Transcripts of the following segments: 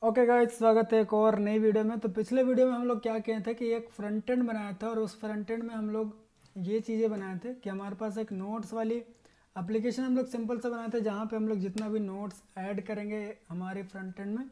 Okay guys, स्वागत है एक और नई वीडियो में। तो पिछले वीडियो में हम लोग क्या किए थे कि एक फ्रंट एंड बनाया था और उस फ्रंट एंड में हम लोग ये चीज़ें बनाए थे कि हमारे पास एक नोट्स वाली एप्लीकेशन हम लोग सिंपल सा बनाए थे, जहाँ पे हम लोग जितना भी नोट्स ऐड करेंगे हमारे फ्रंट एंड में,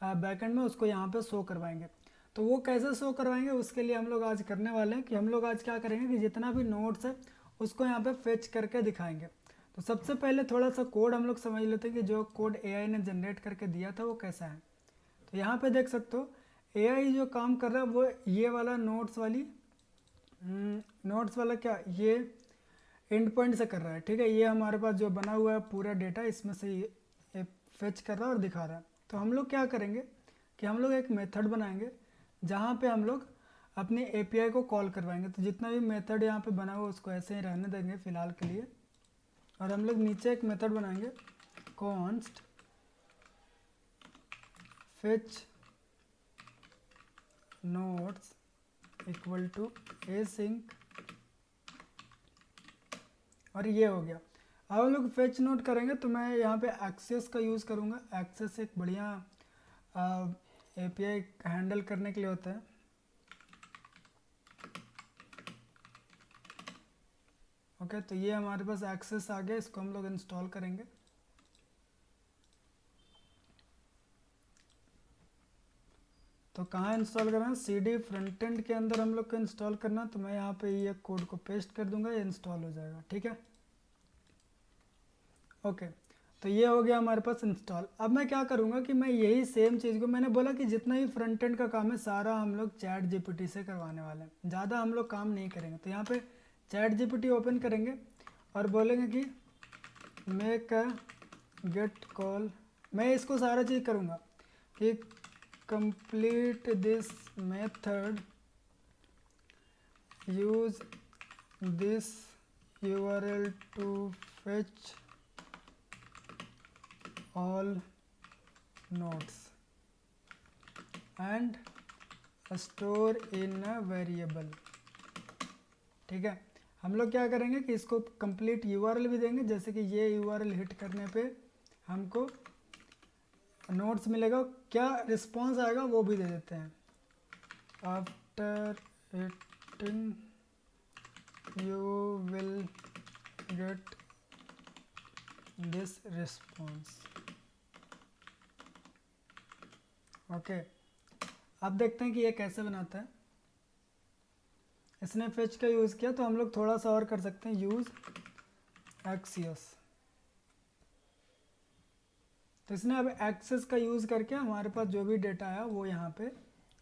बैक एंड में, उसको यहाँ पे शो करवाएंगे। तो वो कैसे शो करवाएंगे उसके लिए हम लोग आज करने वाले हैं कि हम लोग आज क्या करेंगे कि जितना भी नोट्स है उसको यहाँ पे फेच करके दिखाएंगे। तो सबसे पहले थोड़ा सा कोड हम लोग समझ लेते हैं कि जो कोड एआई ने जनरेट करके दिया था वो कैसा है। तो यहाँ पे देख सकते हो एआई जो काम कर रहा है वो ये वाला नोट्स वाला क्या ये एंड पॉइंट से कर रहा है। ठीक है, ये हमारे पास जो बना हुआ है पूरा डेटा इसमें से ये फेच कर रहा है और दिखा रहा है। तो हम लोग क्या करेंगे कि हम लोग एक मेथड बनाएंगे जहाँ पे हम लोग अपनी एपीआई को कॉल करवाएंगे। तो जितना भी मेथड यहाँ पे बना हुआ उसको ऐसे ही रहने देंगे फ़िलहाल के लिए, और हम लोग नीचे एक मेथड बनाएंगे const fetch notes equal to async, और ये हो गया। अब हम लोग फेच नोट करेंगे तो मैं यहाँ पे एक्सेस का यूज़ करूँगा। एक्सेस एक बढ़िया एपीआई हैंडल करने के लिए होता है। ओके, तो ये हमारे पास एक्सेस आ गया, इसको हम लोग इंस्टॉल करेंगे। तो कहाँ इंस्टॉल करना है, सी डी फ्रंट एंड के अंदर हम लोग को इंस्टॉल करना। तो मैं यहाँ पे ये कोड को पेस्ट कर दूंगा, ये इंस्टॉल हो जाएगा। ठीक है, ओके। तो ये हो गया हमारे पास इंस्टॉल। अब मैं क्या करूँगा कि मैं यही सेम चीज़ को, मैंने बोला कि जितना भी फ्रंट एंड का काम है सारा हम लोग चैट जीपीटी से करवाने वाले हैं, ज़्यादा हम लोग काम नहीं करेंगे। तो यहाँ पे चैट जीपीटी ओपन करेंगे और बोलेंगे कि मेक अ गेट कॉल। मैं इसको सारा चीज़ करूँगा कि complete this method use this URL to fetch all nodes and store in a variable। ठीक है, हम लोग क्या करेंगे कि इसको कंप्लीट URL भी देंगे, जैसे कि ये URL हिट करने पे हमको नोट्स मिलेगा, क्या रिस्पॉन्स आएगा वो भी दे देते हैं। After hitting you will get this response. Okay, अब देखते हैं कि ये कैसे बनाता है। इसने फेच का यूज़ किया, तो हम लोग थोड़ा सा और कर सकते हैं, यूज़ एक्सियस। तो इसने अब एक्सेस का यूज़ करके हमारे पास जो भी डेटा है वो यहाँ पे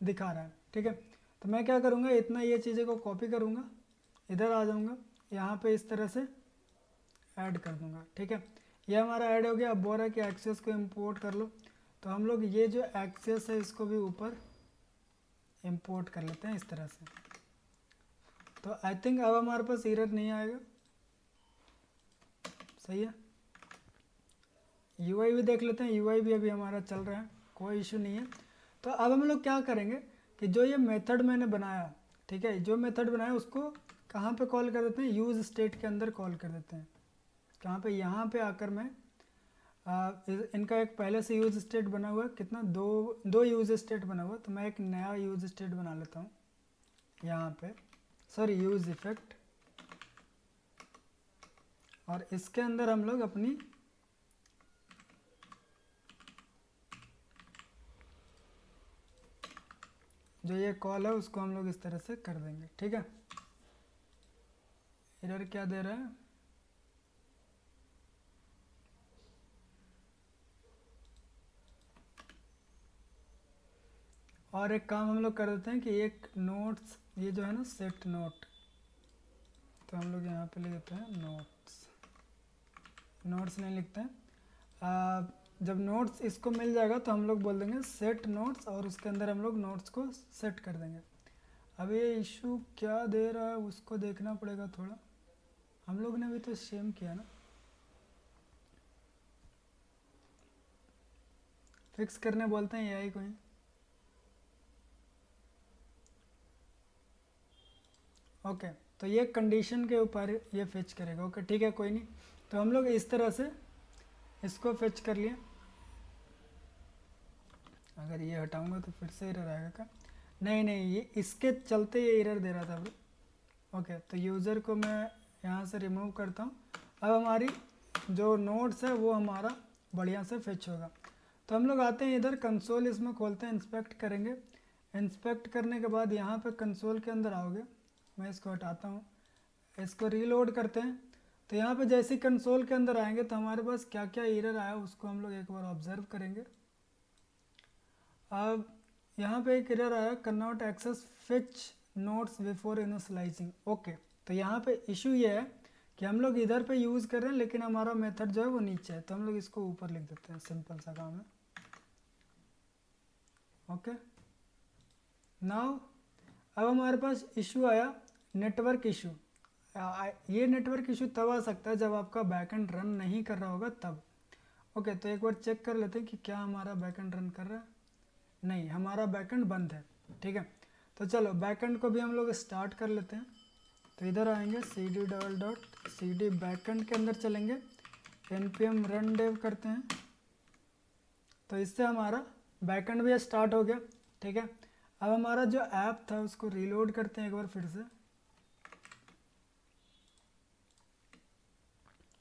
दिखा रहा है। ठीक है, तो मैं क्या करूँगा, इतना ये चीज़ें को कॉपी करूँगा, इधर आ जाऊँगा, यहाँ पे इस तरह से ऐड कर दूँगा। ठीक है, ये हमारा ऐड हो गया। अब बोल रहा है कि एक्सेस को इंपोर्ट कर लो, तो हम लोग ये जो एक्सेस है इसको भी ऊपर इंपोर्ट कर लेते हैं इस तरह से। तो आई थिंक अब हमारे पास एरर नहीं आएगा। सही है, यूआई भी देख लेते हैं, यूआई भी अभी हमारा चल रहा है, कोई इशू नहीं है। तो अब हम लोग क्या करेंगे कि जो ये मेथड मैंने बनाया, ठीक है, जो मेथड बनाया उसको कहाँ पे कॉल कर देते हैं, यूज़ स्टेट के अंदर कॉल कर देते हैं। कहाँ पे, यहाँ पे आकर मैं इनका एक पहले से यूज़ स्टेट बना हुआ है, कितना, दो यूज़ स्टेट बना हुआ है। तो मैं एक नया यूज़ स्टेट बना लेता हूँ यहाँ पे, सॉरी यूज़ इफेक्ट, और इसके अंदर हम लोग अपनी जो ये कॉल है उसको हम लोग इस तरह से कर देंगे। ठीक है, एरर क्या दे रहा है, और एक काम हम लोग कर देते हैं कि एक नोट्स, ये जो है ना सेट नोट, तो हम लोग यहाँ पे लिख देते हैं नोट्स। नोट्स नहीं लिखते हैं, जब नोट्स इसको मिल जाएगा तो हम लोग बोल देंगे सेट नोट्स, और उसके अंदर हम लोग नोट्स को सेट कर देंगे। अब ये इशू क्या दे रहा है उसको देखना पड़ेगा थोड़ा, हम लोग ने भी तो सेम किया ना। फिक्स करने बोलते हैं एआई को ही। ओके, तो ये कंडीशन के ऊपर ये फेच करेगा। ओके ठीक है, कोई नहीं। तो हम लोग इस तरह से इसको फेच कर लिए। अगर ये हटाऊंगा तो फिर से एरर आएगा क्या? नहीं नहीं, ये इसके चलते ये एरर दे रहा था अभी। ओके, तो यूज़र को मैं यहाँ से रिमूव करता हूँ। अब हमारी जो नोट्स है वो हमारा बढ़िया से फिच होगा। तो हम लोग आते हैं इधर कंसोल, इसमें खोलते हैं, इंस्पेक्ट करेंगे। इंस्पेक्ट करने के बाद यहाँ पे कंसोल के अंदर आओगे, मैं इसको हटाता हूँ, इसको रीलोड करते हैं। तो यहाँ पे जैसे ही कंसोल के अंदर आएंगे तो हमारे पास क्या क्या एरर आया उसको हम लोग एक बार ऑब्जर्व करेंगे। अब यहाँ पे एक एरर आया, can not access fetch notes before initializing. Okay, तो यहाँ पे इशू ये है कि हम लोग इधर पे यूज़ कर रहे हैं लेकिन हमारा मेथड जो है वो नीचे है, तो हम लोग इसको ऊपर लिख देते हैं, सिंपल सा काम है। ओके, नाउ अब हमारे पास इशू आया नेटवर्क इशू। ये नेटवर्क इशू तब आ सकता है जब आपका बैकएंड रन नहीं कर रहा होगा तब। ओके, तो एक बार चेक कर लेते हैं कि क्या हमारा बैकएंड रन कर रहा है। नहीं, हमारा बैकएंड बंद है। ठीक है, तो चलो बैकएंड को भी हम लोग स्टार्ट कर लेते हैं। तो इधर आएंगे cd बैकएंड के अंदर चलेंगे, npm रन dev करते हैं। तो इससे हमारा बैकएंड भी स्टार्ट हो गया। ठीक है, अब हमारा जो ऐप था उसको रीलोड करते हैं एक बार फिर से।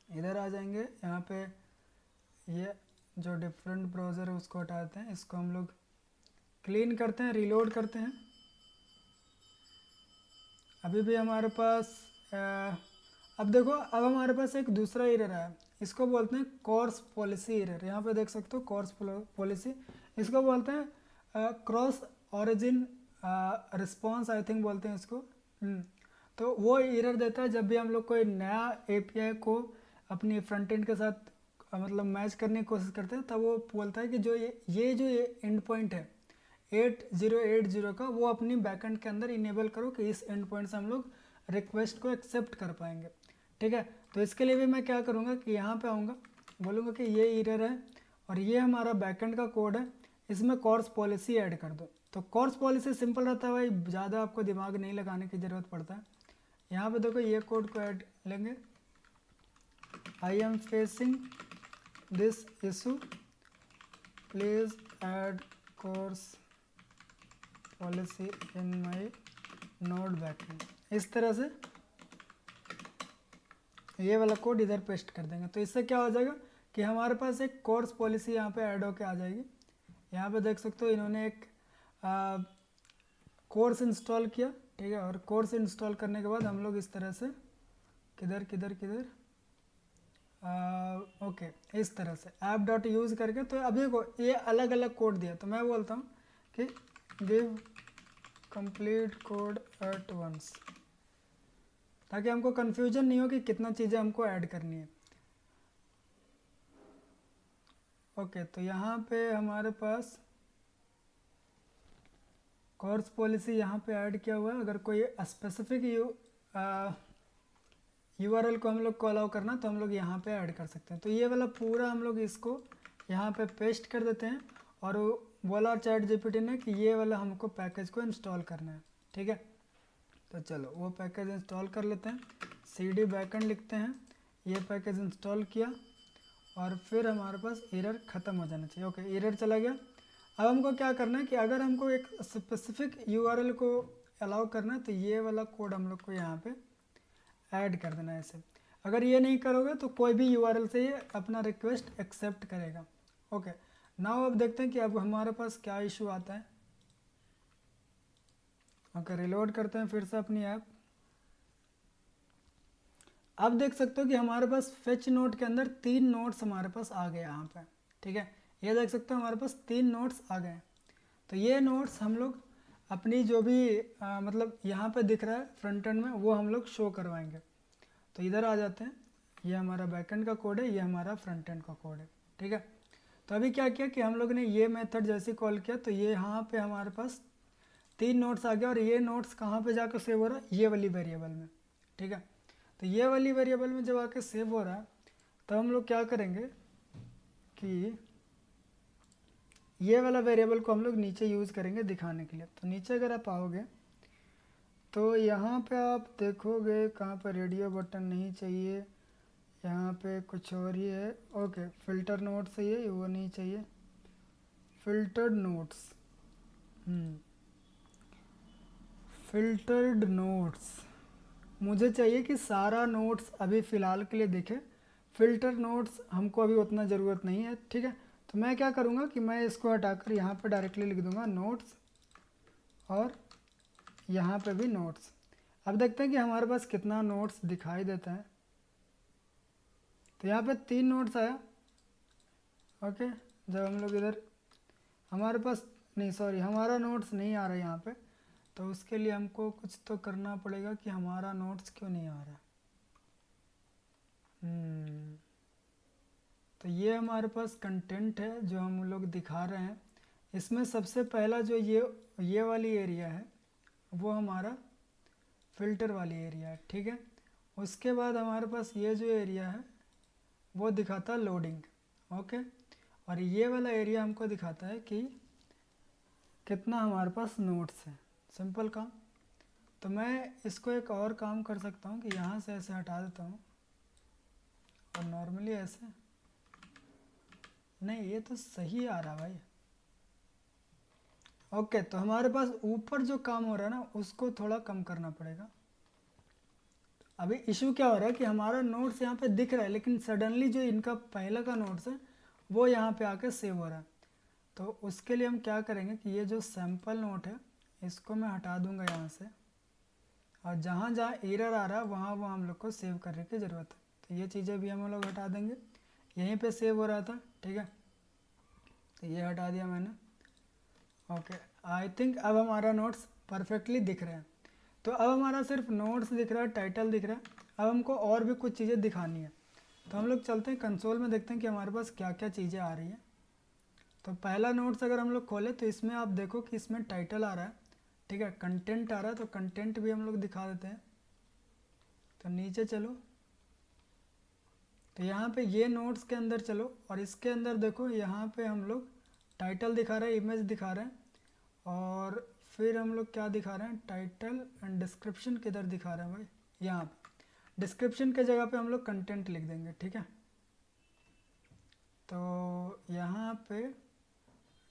इधर आ जाएंगे, यहाँ पे ये जो डिफरेंट ब्राउज़र है उसको हटाते हैं, इसको हम लोग क्लीन करते हैं, रीलोड करते हैं। अभी भी हमारे पास अब देखो, अब हमारे पास एक दूसरा एरर आया, इसको बोलते हैं कोर्स पॉलिसी एरर। यहाँ पे देख सकते हो कोर्स पॉलिसी, इसको बोलते हैं cross origin response, I think बोलते हैं इसको। तो वो एरर देता है जब भी हम लोग कोई नया एपीआई को अपनी फ्रंट एंड के साथ मतलब मैच करने की कोशिश करते हैं, तब वो बोलता है कि जो ये एंड पॉइंट है 8080 का, वो अपनी बैकएंड के अंदर इनेबल करो कि इस एंड पॉइंट से हम लोग रिक्वेस्ट को एक्सेप्ट कर पाएंगे। ठीक है, तो इसके लिए भी मैं क्या करूँगा कि यहाँ पे आऊँगा, बोलूँगा कि ये एरर है और ये हमारा बैकएंड का कोड है, इसमें कोर्स पॉलिसी ऐड कर दो। तो कोर्स पॉलिसी सिंपल रहता है भाई, ज़्यादा आपको दिमाग नहीं लगाने की ज़रूरत पड़ता है। यहाँ पे देखो ये कोड को ऐड लेंगे, I am facing this issue, please add course policy in my node backend. इस तरह से ये वाला कोड इधर पेस्ट कर देंगे। तो इससे क्या हो जाएगा कि हमारे पास एक कोर्स पॉलिसी यहाँ पे ऐड होके आ जाएगी। यहाँ पे देख सकते हो इन्होंने एक कोर्स इंस्टॉल किया। ठीक है, और कोर्स इंस्टॉल करने के बाद हम लोग इस तरह से किधर ओके, इस तरह से ऐप डॉट यूज़ करके, तो अभी देखो ये अलग अलग कोड दिया, तो मैं बोलता हूँ कि give complete code at once, ताकि हमको कन्फ्यूजन नहीं हो कि कितना चीज़ें हमको ऐड करनी है। ओके, तो यहाँ पे हमारे पास कोर्स पॉलिसी यहाँ पे ऐड किया हुआ है। अगर कोई स्पेसिफिक यूआरएल को हम लोग को अलाउ करना तो हम लोग यहाँ पे ऐड कर सकते हैं। तो ये वाला पूरा हम लोग इसको यहाँ पे पेस्ट कर देते हैं और बोला चैट जीपीटी ने कि ये वाला हमको पैकेज को इंस्टॉल करना है। ठीक है, तो चलो वो पैकेज इंस्टॉल कर लेते हैं, cd बैकएंड लिखते हैं, ये पैकेज इंस्टॉल किया और फिर हमारे पास एरर ख़त्म हो जाना चाहिए। ओके, एरर चला गया। अब हमको क्या करना है कि अगर हमको एक स्पेसिफिक यूआरएल को अलाउ करना है तो ये वाला कोड हम लोग को यहाँ पे ऐड कर देना है ऐसे। अगर ये नहीं करोगे तो कोई भी यूआरएल से ये अपना रिक्वेस्ट एक्सेप्ट करेगा। ओके, नाउ अब देखते हैं कि अब हमारे पास क्या इशू आता है। ओके, रिलोड करते हैं फिर से अपनी ऐप। अब देख सकते हो कि हमारे पास फेच नोट के अंदर 3 नोट्स हमारे पास आ गए यहाँ पे। ठीक है, ये देख सकते हो हमारे पास 3 नोट्स आ गए। तो ये नोट्स हम लोग अपनी जो भी मतलब यहाँ पे दिख रहा है फ्रंट एंड में, वो हम लोग शो करवाएंगे। तो इधर आ जाते हैं, ये हमारा बैकएंड का कोड है, ये हमारा फ्रंट एंड का कोड है। ठीक है, तो अभी क्या किया कि हम लोग ने ये मेथड जैसे कॉल किया तो ये यहाँ पे हमारे पास 3 नोट्स आ गया और ये नोट्स कहाँ पे जाकर सेव हो रहा है, ये वाली वेरिएबल में। ठीक है, तो ये वाली वेरिएबल में जब आके सेव हो रहा है तो हम लोग क्या करेंगे कि ये वाला वेरिएबल को हम लोग नीचे यूज़ करेंगे दिखाने के लिए। तो नीचे अगर आप आओगे तो यहाँ पे आप देखोगे कहाँ पर रेडियो बटन नहीं चाहिए, यहाँ पे कुछ और ही है। ओके, फिल्टर नोट से ये वो नहीं चाहिए, फिल्टर्ड नोट्स, फिल्टर्ड नोट्स, मुझे चाहिए कि सारा नोट्स अभी फ़िलहाल के लिए दिखे। फ़िल्टर नोट्स हमको अभी उतना ज़रूरत नहीं है, ठीक है। तो मैं क्या करूँगा कि मैं इसको हटाकर यहाँ पर डायरेक्टली लिख दूँगा नोट्स, और यहाँ पे भी नोट्स। अब देखते हैं कि हमारे पास कितना नोट्स दिखाई देता है। तो यहाँ पे 3 नोट्स आया, ओके। जब हम लोग इधर हमारे पास नहीं, सॉरी, हमारा नोट्स नहीं आ रहा है यहाँ पे, तो उसके लिए हमको कुछ तो करना पड़ेगा कि हमारा नोट्स क्यों नहीं आ रहा। तो ये हमारे पास कंटेंट है जो हम लोग दिखा रहे हैं। इसमें सबसे पहला जो ये वाली एरिया है वो हमारा फ़िल्टर वाली एरिया है, ठीक है। उसके बाद हमारे पास ये जो एरिया है वो दिखाता है लोडिंग, ओके। और ये वाला एरिया हमको दिखाता है कि कितना हमारे पास नोट्स है। सिंपल काम। तो मैं इसको एक और काम कर सकता हूँ कि यहाँ से ऐसे हटा देता हूँ, और नॉर्मली ऐसे, नहीं ये तो सही आ रहा भाई, ओके। तो हमारे पास ऊपर जो काम हो रहा है ना उसको थोड़ा कम करना पड़ेगा। अभी इशू क्या हो रहा है कि हमारा नोट्स यहाँ पे दिख रहा है, लेकिन सडनली जो इनका पहला का नोट्स है वो यहाँ पे आके सेव हो रहा है। तो उसके लिए हम क्या करेंगे कि ये जो सैम्पल नोट है इसको मैं हटा दूंगा यहाँ से, और जहाँ जहाँ एरर आ रहा है वहाँ वहाँ हम लोग को सेव करने की ज़रूरत है। तो ये चीज़ें भी हम लोग हटा देंगे। यहीं पे सेव हो रहा था, ठीक है, तो ये हटा दिया मैंने, ओके। आई थिंक अब हमारा नोट्स परफेक्टली दिख रहे हैं। तो अब हमारा सिर्फ नोट्स दिख रहा है, टाइटल दिख रहा है। अब हमको और भी कुछ चीज़ें दिखानी है। तो हम लोग चलते हैं कंसोल में, देखते हैं कि हमारे पास क्या क्या चीज़ें आ रही हैं। तो पहला नोट्स अगर हम लोग खोलें तो इसमें आप देखो कि इसमें टाइटल आ रहा है, ठीक है, कंटेंट आ रहा है। तो कंटेंट भी हम लोग दिखा देते हैं। तो नीचे चलो, तो यहाँ पे ये नोट्स के अंदर चलो, और इसके अंदर देखो यहाँ पे हम लोग टाइटल दिखा रहे हैं, इमेज दिखा रहे हैं, और फिर हम लोग क्या दिखा रहे हैं, टाइटल एंड डिस्क्रिप्शन किधर दिखा रहे हैं भाई, यहाँ पे डिस्क्रिप्शन के जगह पे हम लोग कंटेंट लिख देंगे, ठीक है। तो यहाँ पे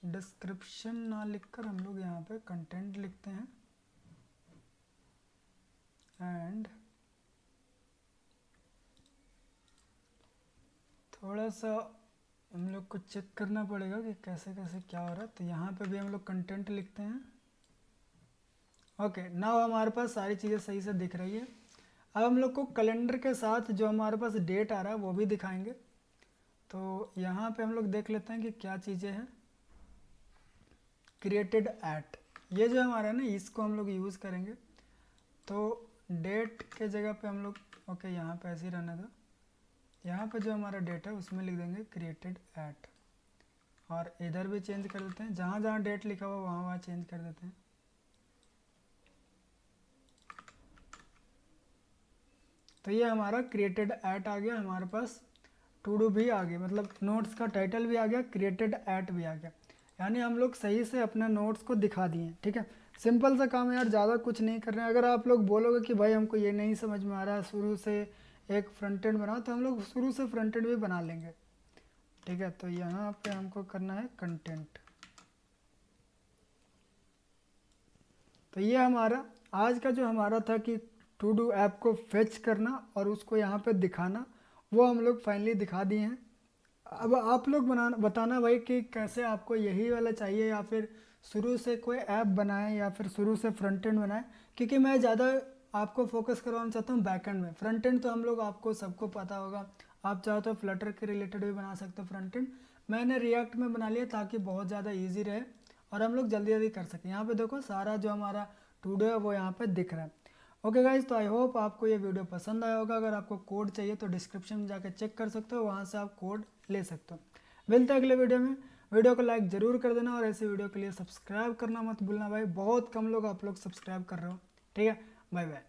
डिस्क्रिप्शन ना लिखकर हम लोग यहाँ पे कंटेंट लिखते हैं, एंड थोड़ा सा हम लोग को चेक करना पड़ेगा कि कैसे कैसे क्या हो रहा है। तो यहाँ पे भी हम लोग कंटेंट लिखते हैं, ओके। नाउ हमारे पास सारी चीज़ें सही से दिख रही है। अब हम लोग को कैलेंडर के साथ जो हमारे पास डेट आ रहा है वो भी दिखाएंगे। तो यहाँ पे हम लोग देख लेते हैं कि क्या चीज़ें हैं। क्रिएटेड एट, ये जो हमारा है ना इसको हम लोग यूज़ करेंगे। तो डेट के जगह पे हम लोग, ओके, यहाँ पे ऐसे ही रहने दो। यहाँ पे जो हमारा डेट है उसमें लिख देंगे क्रिएटेड एट, और इधर भी चेंज कर देते हैं, जहाँ जहाँ डेट लिखा हुआ वहाँ वहाँ चेंज कर देते हैं। तो ये हमारा क्रिएटेड एट आ गया हमारे पास, टू डू भी आ गया, मतलब नोट्स का टाइटल भी आ गया, क्रिएटेड एट भी आ गया। यानी हम लोग सही से अपने नोट्स को दिखा दिए, ठीक है। सिंपल सा काम है यार, ज़्यादा कुछ नहीं कर रहे हैं। अगर आप लोग बोलोगे कि भाई हमको ये नहीं समझ में आ रहा है, शुरू से एक फ्रंट एंड बनाओ, तो हम लोग शुरू से फ्रंट एंड भी बना लेंगे, ठीक है। तो यहाँ पे हमको करना है कंटेंट। तो ये हमारा आज का जो हमारा था कि टू डू ऐप को फेच करना और उसको यहाँ पे दिखाना, वो हम लोग फाइनली दिखा दिए हैं। अब आप लोग बताना भाई कि कैसे आपको यही वाला चाहिए, या फिर शुरू से कोई ऐप बनाए, या फिर शुरू से फ्रंट एंड बनाए। क्योंकि मैं ज़्यादा आपको फोकस करवाना चाहता हूँ बैक एंड में। फ्रंट एंड तो हम लोग आपको सबको पता होगा, आप चाहो तो फ्लटर के रिलेटेड भी बना सकते हो फ्रंट एंड। मैंने रिएक्ट में बना लिया ताकि बहुत ज़्यादा ईजी रहे और हम लोग जल्दी जल्दी कर सकें। यहाँ पे देखो सारा जो हमारा टू डू है वो यहाँ पे दिख रहा है। ओके गाइज, तो आई होप आपको ये वीडियो पसंद आया होगा। अगर आपको कोड चाहिए तो डिस्क्रिप्शन में जाकर चेक कर सकते हो, वहाँ से आप कोड ले सकते हो। मिलते हैं अगले वीडियो में। वीडियो को लाइक ज़रूर कर देना, और ऐसे वीडियो के लिए सब्सक्राइब करना मत भूलना भाई। बहुत कम लोग आप लोग सब्सक्राइब कर रहे हो, ठीक है। Bye bye.